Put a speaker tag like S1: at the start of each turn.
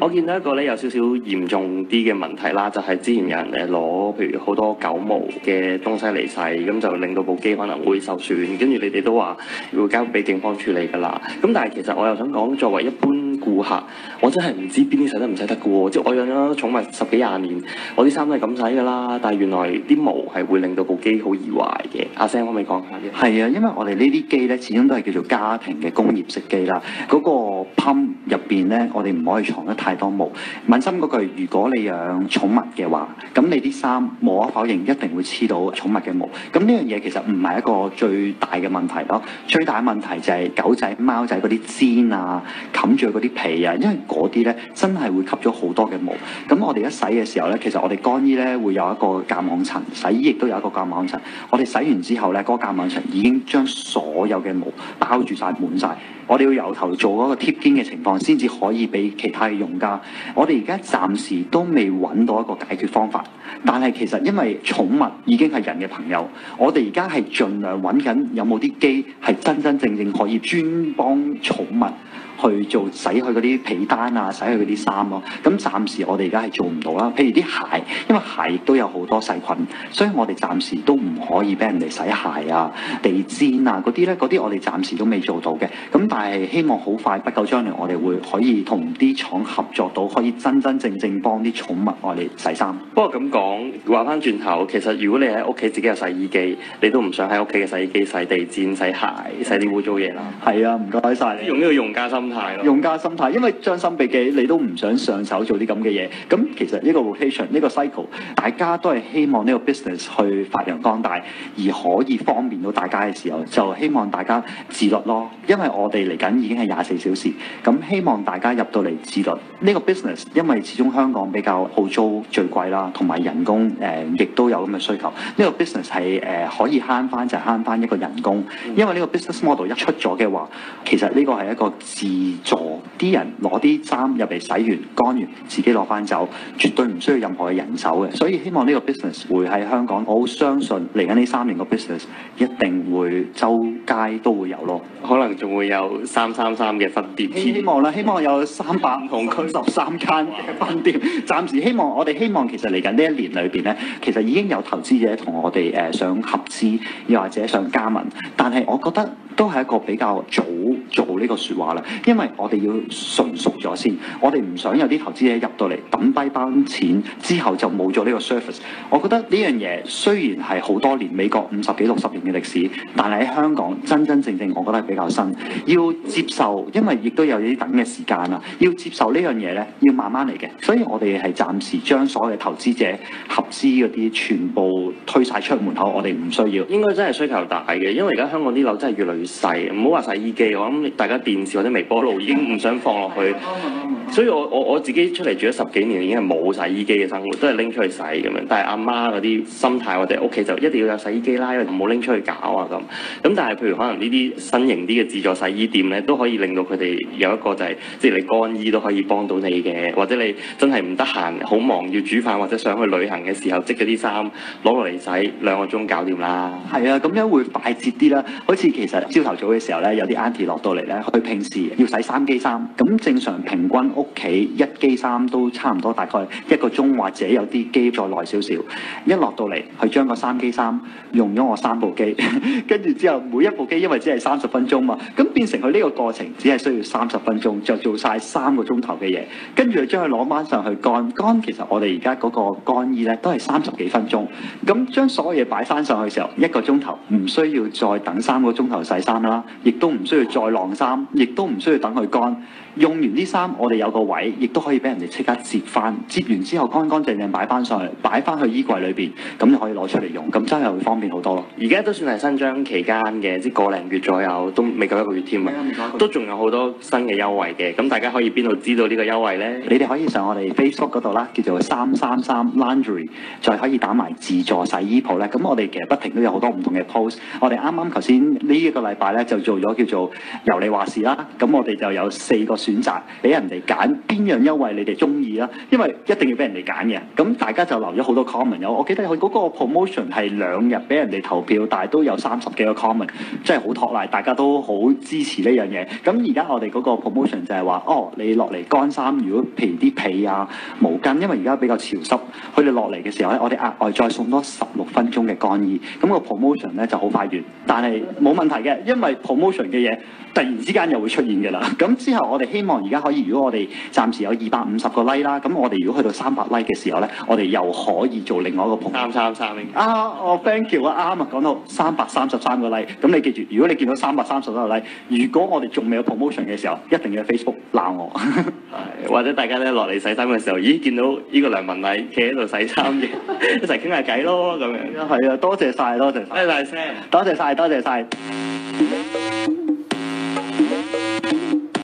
S1: 我見到一個咧有少少嚴重啲嘅問題啦，就係之前有人攞譬如好多狗毛嘅東西嚟洗，咁就令到部機可能會受損，跟住你哋都話會交俾警方處理㗎啦。咁但係其實我又想講，作為一般顧客，我真係唔知邊啲洗得唔洗得㗎喎。即係我養咗寵物10幾20年，我啲衫都係咁洗㗎啦。但係原來啲毛係會令到部機好易壞嘅。阿 Sam 可唔可以講下啲？
S2: 係啊，因為我哋呢啲機咧，始終都係叫做家庭嘅工業式機啦。嗰個 pump 入邊咧，我哋唔可以藏得太多毛。問心嗰句，如果你養寵物嘅話，咁你啲衫無可否認一定會黐到寵物嘅毛。咁呢樣嘢其實唔係一個最大嘅問題咯。最大嘅問題就係狗仔、貓仔嗰啲氈啊，冚住嗰啲皮啊，因為嗰啲咧真係會吸咗好多嘅毛。咁我哋一洗嘅時候咧，其實我哋乾衣咧會有一個夾網層，洗衣亦都有一個夾網層。我哋洗完之後咧，嗰個夾網層已經將所有嘅毛包住晒、滿晒。我哋要由頭做嗰個貼肩嘅情況，先至可以俾其他嘅用家。我哋而家暫時都未揾到一個解決方法，但係其實因為寵物已經係人嘅朋友，我哋而家係盡量揾緊有冇啲機係真真正正可以專幫寵物去做洗去嗰啲被單啊，洗去嗰啲衫咯。咁暫時我哋而家係做唔到啦。譬如啲鞋，因為鞋亦都有好多細菌，所以我哋暫時都唔可以俾人哋洗鞋啊、地氈啊嗰啲咧，嗰啲我哋暫時都未做到嘅。咁但係希望好快不久將來，我哋會可以同啲廠合作到，可以真真正正幫啲寵物我哋洗衫。
S1: 不過咁講，話翻轉頭，其實如果你喺屋企自己有洗衣機，你都唔想喺屋企嘅洗衣機洗地氈、洗鞋、洗啲污糟嘢啦。
S2: 係啊，唔該晒你。
S1: 用呢個用家心態咯。
S2: 用家心態，因為將心比己，你都唔想上手做啲咁嘅嘢。咁其實呢個 rotation 呢個 cycle，大家都係希望呢個 business 去發揚光大，而可以方便到大家嘅時候，就希望大家自律咯。因為我哋嚟緊已經係24小時，咁希望大家入到嚟自律。呢個 business 因為始終香港比較好租最貴啦，同埋人工亦都有咁嘅需求。呢個 business 係可以慳翻就係慳翻一個人工，因為呢個 business model 一出咗嘅話，其實呢個係一個自助，啲人攞啲衫入嚟洗完乾完，自己攞翻走，絕對唔需要任何嘅人手嘅。所以希望呢個 business 會喺香港，我好相信嚟緊呢3年個 business 一定會周街都會有咯。
S1: 可能仲會有333嘅分店。
S2: 希望啦，希望有300同區13間嘅分店。暫時我哋希望其實嚟緊呢1年裏邊咧，其實已經有投資者同我哋想合資，又或者想加盟，但係我覺得都係一個比較早做呢個説話啦，因為我哋要純熟咗先，我哋唔想有啲投資者入到嚟抌低班錢之後就冇咗呢個 service。我覺得呢樣嘢雖然係好多年，美國50幾60年嘅歷史，但係喺香港真真正正我覺得係比較新，要接受，因為亦都有啲等嘅時間啦，要接受呢樣嘢咧，要慢慢嚟嘅。所以我哋係暫時將所有嘅投資者合資嗰啲全部推晒出門口，我哋唔需要。
S1: 應該真係需求大嘅，因為而家香港啲樓真係越嚟越細，唔好話洗衣機，我諗大家電視或者微波爐已經唔想放落去。所以我自己出嚟住咗10幾年，已經係冇洗衣機嘅生活，都係拎出去洗咁樣。但係阿媽嗰啲心態，我哋屋企就一定要有洗衣機啦，因為唔好拎出去搞啊咁。咁但係譬如可能呢啲新型啲嘅自助洗衣店咧，都可以令到佢哋有一個就係、即係你乾衣都可以幫到你嘅，或者你真係唔得閒、好忙要煮飯或者想去旅行嘅時候，織嗰啲衫攞落嚟洗2個鐘搞掂啦。
S2: 係啊，咁樣會快捷啲啦。好似其實朝頭早嘅時候咧，有啲 auntie 落到嚟咧，佢平時要洗3機衫，咁正常平均屋企1機衫都差唔多大概1個鐘，或者有啲機再耐少少。一落到嚟，佢將個3機衫用咗我3部機，跟住之後每一部機因為只係30分鐘嘛，咁變成佢呢個過程只係需要30分鐘就做晒3個鐘頭嘅嘢，跟住將佢攞翻上去乾。其實我哋而家嗰個乾衣咧都係30幾分鐘，咁將所有嘢擺翻上去嘅時候1個鐘頭，唔需要再等3個鐘頭洗衫啦，亦都唔需要再晾衫，亦都唔需要等佢乾。用完啲衫，我哋有個位，亦都可以俾人哋即刻摺翻，摺完之後乾乾淨淨擺翻上去，擺翻去衣櫃裏邊，咁就可以攞出嚟用，咁真係會方便好多咯。
S1: 而家都算係新張期間嘅，即係個零月左右，都未夠1個月添啊，都仲有好多新嘅優惠嘅。咁大家可以邊度知道呢個優惠呢？
S2: 你哋可以上我哋 Facebook 嗰度啦，叫做333 Laundry， 再可以打埋自助洗衣鋪咧。咁我哋其實不停都有好多唔同嘅 post。我哋啱啱頭先呢一個禮禮拜咧就做咗叫做由你話事啦。咁我哋就有4個選擇俾人哋揀，邊樣優惠你哋中意啦？因為一定要俾人哋揀嘅。咁大家就留咗好多 comment。我記得佢嗰個 promotion 係2日俾人哋投票，但係都有30幾個 comment， 真係好托賴，大家都好支持呢樣嘢。咁而家我哋嗰個 promotion 就係話，你落嚟乾衫，如果譬如啲被啊、毛巾，因為而家比較潮濕，佢哋落嚟嘅時候咧，我哋額外再送多16分鐘嘅乾衣。咁個 promotion 咧就好快完，但係冇問題嘅，因為 promotion 嘅嘢突然之間又會出現嘅啦。咁之後我哋希望而家可以，如果我哋暫時有250個 like 啦，咁我哋如果去到300 like 嘅時候咧，我哋又可以做另外一個 promotion。thank you 啊，啱啊，講到333個 like。咁你記住，如果你見到333個 like， 如果我哋仲未有 promotion 嘅時候，一定要 Facebook 鬧我。
S1: 或者大家咧落嚟洗衫嘅時候，咦見到呢個梁文禮企喺度洗衫嘅，一齊傾下偈咯咁樣。
S2: 係啊，多謝晒，多謝晒。
S1: 多謝晒。
S2: 多謝晒，多謝晒。